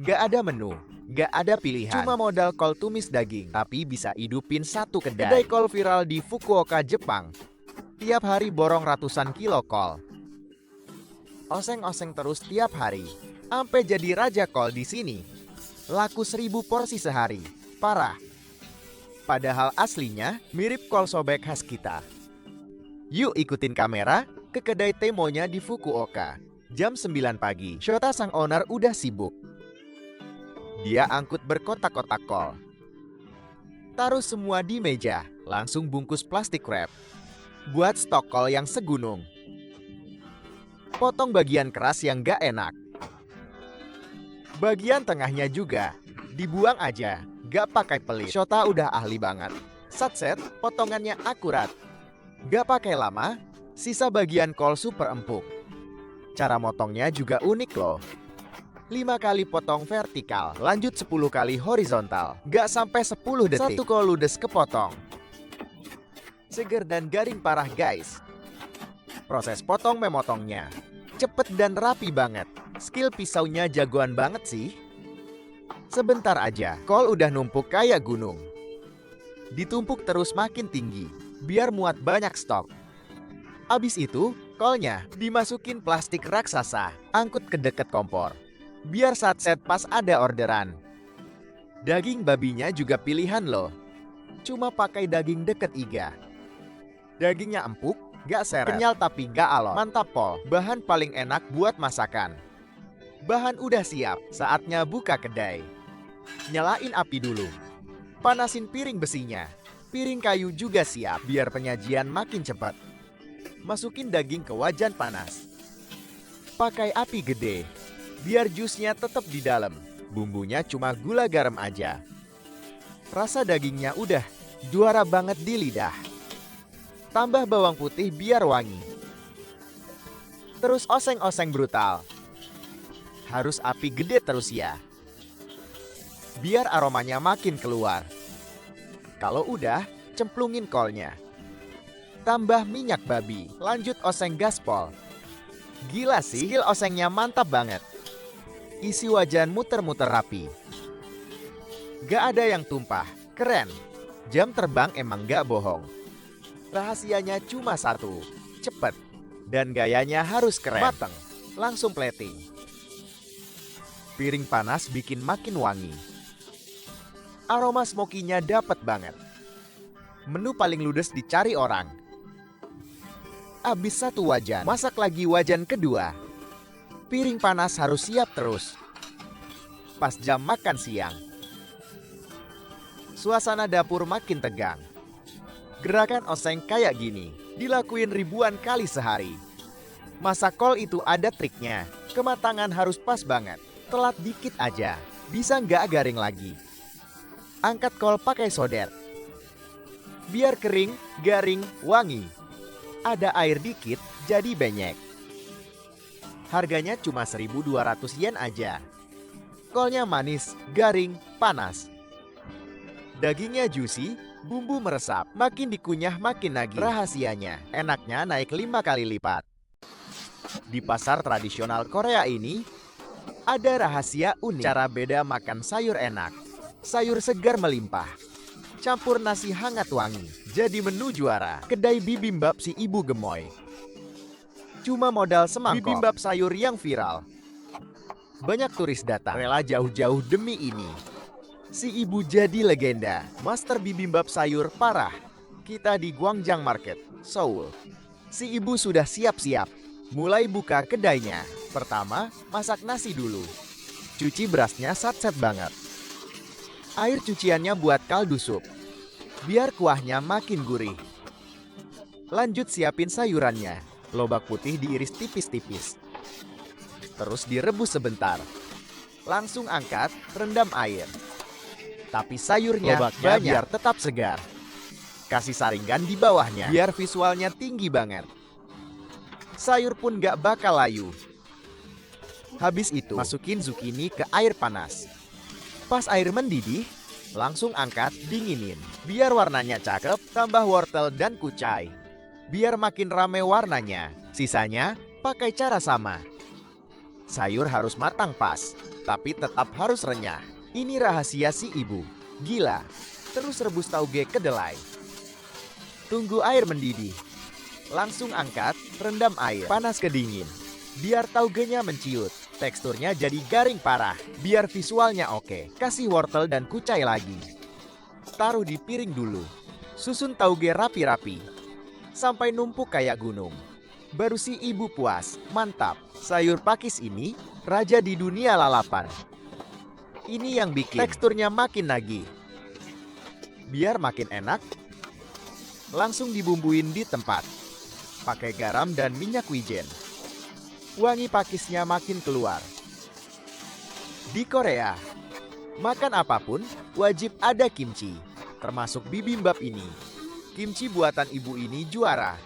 Gak ada menu, gak ada pilihan. Cuma modal kol tumis daging, tapi bisa hidupin satu kedai. Kedai kol viral di Fukuoka, Jepang. Tiap hari borong ratusan kilo kol. Oseng-oseng terus tiap hari. Sampai jadi raja kol di sini. Laku 1000 porsi sehari. Parah. Padahal aslinya mirip kol sobek khas kita. Yuk ikutin kamera ke kedai Temonya di Fukuoka. Jam 9 pagi, Shota sang owner udah sibuk. Dia angkut berkotak-kotak kol. Taruh semua di meja, langsung bungkus plastik wrap. Buat stok kol yang segunung. Potong bagian keras yang gak enak. Bagian tengahnya juga, dibuang aja, gak pakai pelit. Shota udah ahli banget. Satset, potongannya akurat. Gak pakai lama, sisa bagian kol super empuk. Cara motongnya juga unik loh. 5 kali potong vertikal, lanjut 10 kali horizontal. Gak sampai 10 detik, satu kol ludes kepotong. Seger dan garing parah guys. Proses potong memotongnya cepet dan rapi banget. Skill pisaunya jagoan banget sih. Sebentar aja, kol udah numpuk kayak gunung. Ditumpuk terus makin tinggi, biar muat banyak stok. Abis itu, kolnya dimasukin plastik raksasa, angkut ke deket kompor. Biar satset pas ada orderan. Daging babinya juga pilihan loh. Cuma pakai daging deket iga. Dagingnya empuk, gak seret, kenyal tapi gak alot. Mantap pol, bahan paling enak buat masakan. Bahan udah siap, saatnya buka kedai. Nyalain api dulu. Panasin piring besinya. Piring kayu juga siap, biar penyajian makin cepat. Masukin daging ke wajan panas. Pakai api gede, biar jusnya tetap di dalam. Bumbunya cuma gula garam aja. Rasa dagingnya udah juara banget di lidah. Tambah bawang putih biar wangi. Terus oseng-oseng brutal. Harus api gede terus ya. Biar aromanya makin keluar. Kalau udah, cemplungin kolnya. Tambah minyak babi, lanjut oseng gaspol. Gila sih, skill osengnya mantap banget. Isi wajan muter-muter rapi. Gak ada yang tumpah, keren. Jam terbang emang gak bohong. Rahasianya cuma satu, cepet. Dan gayanya harus keren. Mateng, langsung plating. Piring panas bikin makin wangi. Aroma smokinya dapet banget. Menu paling ludes dicari orang. Abis satu wajan, masak lagi wajan kedua. Piring panas harus siap terus. Pas jam makan siang. Suasana dapur makin tegang. Gerakan oseng kayak gini, dilakuin ribuan kali sehari. Masak kol itu ada triknya. Kematangan harus pas banget. Telat dikit aja, bisa nggak garing lagi. Angkat kol pakai solder. Biar kering, garing, wangi. Ada air dikit, jadi benyek. Harganya cuma 1.200 yen aja. Kolnya manis, garing, panas. Dagingnya juicy, bumbu meresap. Makin dikunyah makin nagih. Rahasianya, enaknya naik 5 kali lipat. Di pasar tradisional Korea ini, ada rahasia unik. Cara beda makan sayur enak. Sayur segar melimpah. Campur nasi hangat wangi. Jadi menu juara. Kedai bibimbap si Ibu Gemoy. Cuma modal semangkok. Bibimbap sayur yang viral. Banyak turis datang, rela jauh-jauh demi ini. Si Ibu jadi legenda. Master bibimbap sayur parah. Kita di Gwangjang Market, Seoul. Si Ibu sudah siap-siap. Mulai buka kedainya. Pertama, masak nasi dulu. Cuci berasnya satset banget. Air cuciannya buat kaldu sup. Biar kuahnya makin gurih. Lanjut siapin sayurannya. Lobak putih diiris tipis-tipis. Terus direbus sebentar. Langsung angkat, rendam air. Tapi sayurnya banyak biar tetap segar. Kasih saringan di bawahnya biar visualnya tinggi banget. Sayur pun gak bakal layu. Habis itu, masukin zucchini ke air panas. Pas air mendidih, langsung angkat, dinginin. Biar warnanya cakep, tambah wortel dan kucai. Biar makin rame warnanya. Sisanya, pakai cara sama. Sayur harus matang pas, tapi tetap harus renyah. Ini rahasia si ibu. Gila. Terus rebus tauge kedelai. Tunggu air mendidih. Langsung angkat, rendam air panas ke dingin. Biar taugenya menciut. Teksturnya jadi garing parah. Biar visualnya oke, kasih wortel dan kucai lagi. Taruh di piring dulu. Susun tauge rapi-rapi. Sampai numpuk kayak gunung. Baru si ibu puas, mantap. Sayur pakis ini, raja di dunia lalapan. Ini yang bikin teksturnya makin nagih. Biar makin enak, langsung dibumbuin di tempat. Pakai garam dan minyak wijen. Wangi pakisnya makin keluar. Di Korea, makan apapun wajib ada kimchi. Termasuk bibimbap ini. Kimchi buatan ibu ini juara.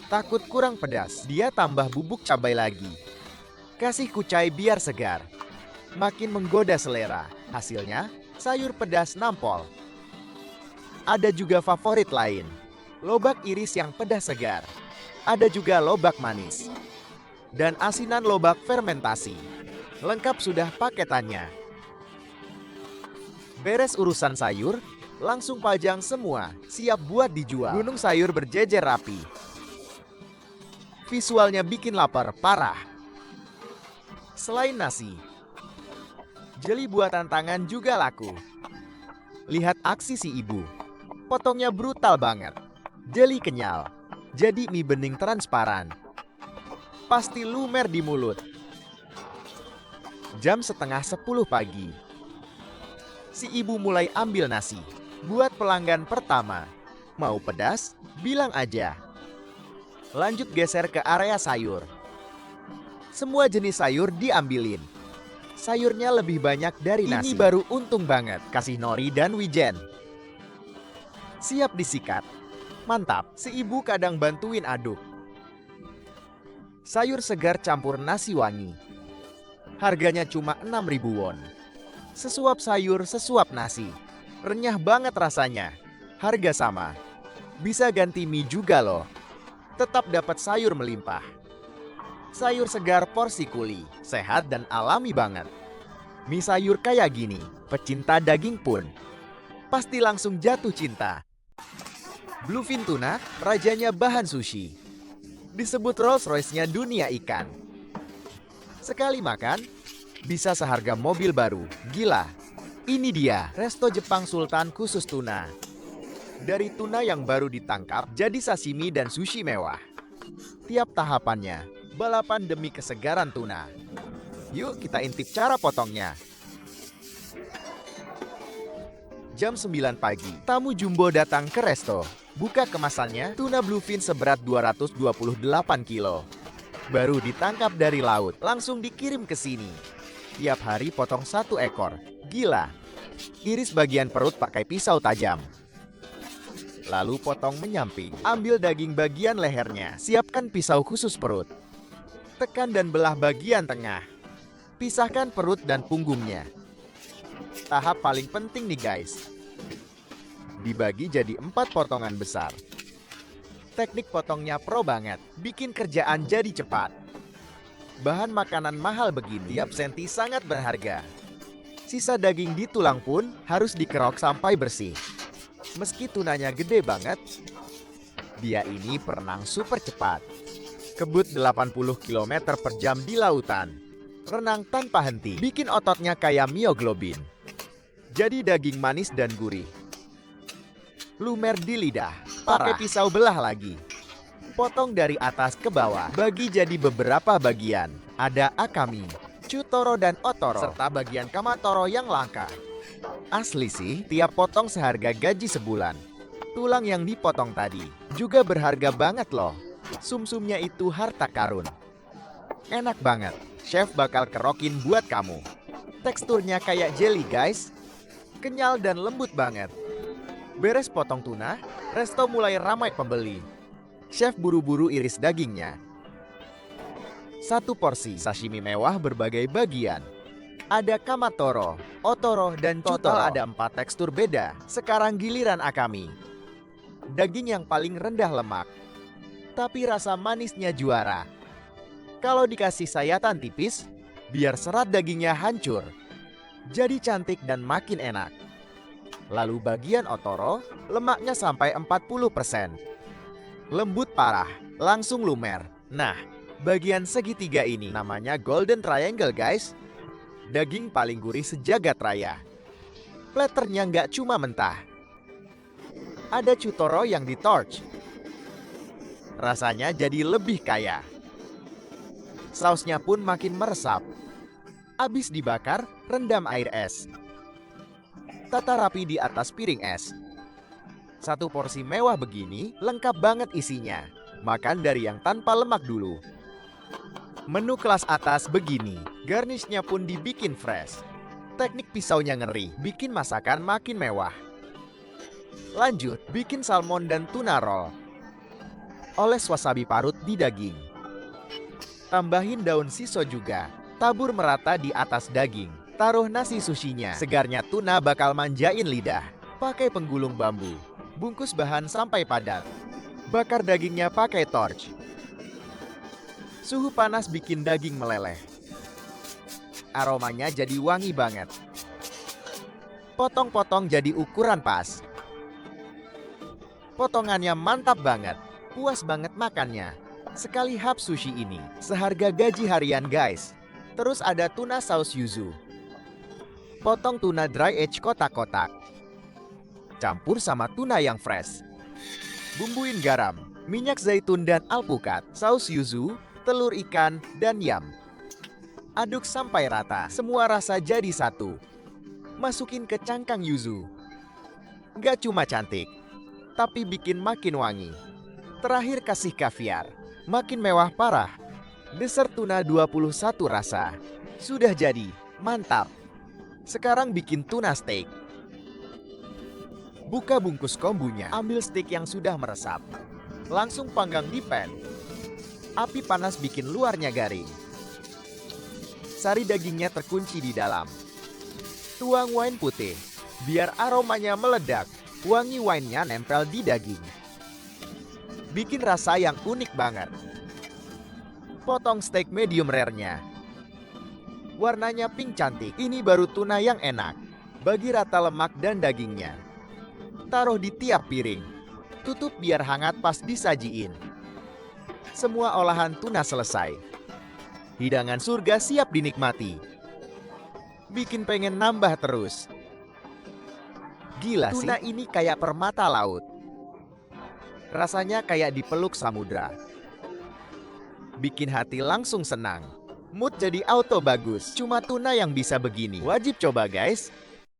Takut kurang pedas, dia tambah bubuk cabai lagi. Kasih kucai biar segar. Makin menggoda selera. Hasilnya, sayur pedas nampol. Ada juga favorit lain. Lobak iris yang pedas segar. Ada juga lobak manis. Dan asinan lobak fermentasi. Lengkap sudah paketannya. Beres urusan sayur, langsung pajang semua. Siap buat dijual. Gunung sayur berjejer rapi. Visualnya bikin lapar parah. Selain nasi, jeli buatan tangan juga laku. Lihat aksi si ibu. Potongnya brutal banget. Jeli kenyal. Jadi mie bening transparan. Pasti lumer di mulut. Jam setengah 10 pagi. Si ibu mulai ambil nasi. Buat pelanggan pertama. Mau pedas? Bilang aja. Lanjut geser ke area sayur. Semua jenis sayur diambilin. Sayurnya lebih banyak dari nasi. Ini baru untung banget. Kasih nori dan wijen. Siap disikat. Mantap, si ibu kadang bantuin aduk. Sayur segar campur nasi wangi. Harganya cuma 6.000 won. Sesuap sayur, sesuap nasi. Renyah banget rasanya. Harga sama. Bisa ganti mie juga loh. Tetap dapat sayur melimpah. Sayur segar porsi kuli, sehat dan alami banget. Mie sayur kayak gini, pecinta daging pun pasti langsung jatuh cinta. Bluefin tuna, rajanya bahan sushi. Disebut Rolls Royce-nya dunia ikan. Sekali makan, bisa seharga mobil baru. Gila. Ini dia, resto Jepang Sultan khusus tuna. Dari tuna yang baru ditangkap, jadi sashimi dan sushi mewah. Tiap tahapannya, balapan demi kesegaran tuna. Yuk kita intip cara potongnya. Jam 9 pagi, tamu jumbo datang ke resto. Buka kemasannya, tuna bluefin seberat 228 kilo. Baru ditangkap dari laut, langsung dikirim ke sini. Tiap hari potong 1 ekor. Gila. Iris bagian perut pakai pisau tajam. Lalu potong menyamping. Ambil daging bagian lehernya. Siapkan pisau khusus perut. Tekan dan belah bagian tengah. Pisahkan perut dan punggungnya. Tahap paling penting nih guys. Dibagi jadi 4 potongan besar. Teknik potongnya pro banget. Bikin kerjaan jadi cepat. Bahan makanan mahal begini, tiap senti sangat berharga. Sisa daging di tulang pun harus dikerok sampai bersih. Meski tunanya gede banget, dia ini berenang super cepat. Kebut 80 km per jam di lautan. Renang tanpa henti, bikin ototnya kayak mioglobin. Jadi daging manis dan gurih. Lumer di lidah, pakai pisau belah lagi. Potong dari atas ke bawah, bagi jadi beberapa bagian. Ada akami, chutoro dan otoro, serta bagian kamatoro yang langka. Asli sih, tiap potong seharga gaji sebulan. Tulang yang dipotong tadi juga berharga banget loh. Sumsumnya itu harta karun. Enak banget, chef bakal kerokin buat kamu. Teksturnya kayak jelly guys. Kenyal dan lembut banget. Beres potong tuna, resto mulai ramai pembeli. Chef buru-buru iris dagingnya. 1 porsi sashimi mewah berbagai bagian. Ada kamatoro, otoro, dan chutoro. Ada 4 tekstur beda. Sekarang giliran akami. Daging yang paling rendah lemak, tapi rasa manisnya juara. Kalau dikasih sayatan tipis, biar serat dagingnya hancur. Jadi cantik dan makin enak. Lalu bagian otoro, lemaknya sampai 40%. Lembut parah, langsung lumer. Nah, bagian segitiga ini namanya golden triangle guys. Daging paling gurih sejagat raya. Platternya nggak cuma mentah. Ada chutoro yang di-torch. Rasanya jadi lebih kaya. Sausnya pun makin meresap. Abis dibakar, rendam air es. Tata rapi di atas piring es. Satu porsi mewah begini, lengkap banget isinya. Makan dari yang tanpa lemak dulu. Menu kelas atas begini, garnishnya pun dibikin fresh. Teknik pisaunya ngeri, bikin masakan makin mewah. Lanjut, bikin salmon dan tuna roll. Oles wasabi parut di daging. Tambahin daun shiso juga. Tabur merata di atas daging. Taruh nasi sushinya. Segarnya tuna bakal manjain lidah. Pakai penggulung bambu. Bungkus bahan sampai padat. Bakar dagingnya pakai torch. Suhu panas bikin daging meleleh. Aromanya jadi wangi banget. Potong-potong jadi ukuran pas. Potongannya mantap banget. Puas banget makannya. Sekali hap sushi ini, seharga gaji harian guys. Terus ada tuna saus yuzu. Potong tuna dry age kotak-kotak. Campur sama tuna yang fresh. Bumbuin garam, minyak zaitun dan alpukat, saus yuzu, telur ikan, dan yam. Aduk sampai rata, semua rasa jadi satu. Masukin ke cangkang yuzu. Gak cuma cantik, tapi bikin makin wangi. Terakhir kasih kaviar, makin mewah parah. Dessert tuna 21 rasa. Sudah jadi, mantap. Sekarang bikin tuna steak. Buka bungkus kombunya, ambil steak yang sudah meresap. Langsung panggang di pan. Api panas bikin luarnya garing. Sari dagingnya terkunci di dalam. Tuang wine putih, biar aromanya meledak. Wangi wine-nya nempel di daging. Bikin rasa yang unik banget. Potong steak medium rare-nya. Warnanya pink cantik. Ini baru tuna yang enak. Bagi rata lemak dan dagingnya. Taruh di tiap piring. Tutup biar hangat pas disajiin. Semua olahan tuna selesai. Hidangan surga siap dinikmati. Bikin pengen nambah terus. Gila sih. Tuna ini kayak permata laut. Rasanya kayak dipeluk samudra. Bikin hati langsung senang. Mood jadi auto bagus. Cuma tuna yang bisa begini. Wajib coba guys.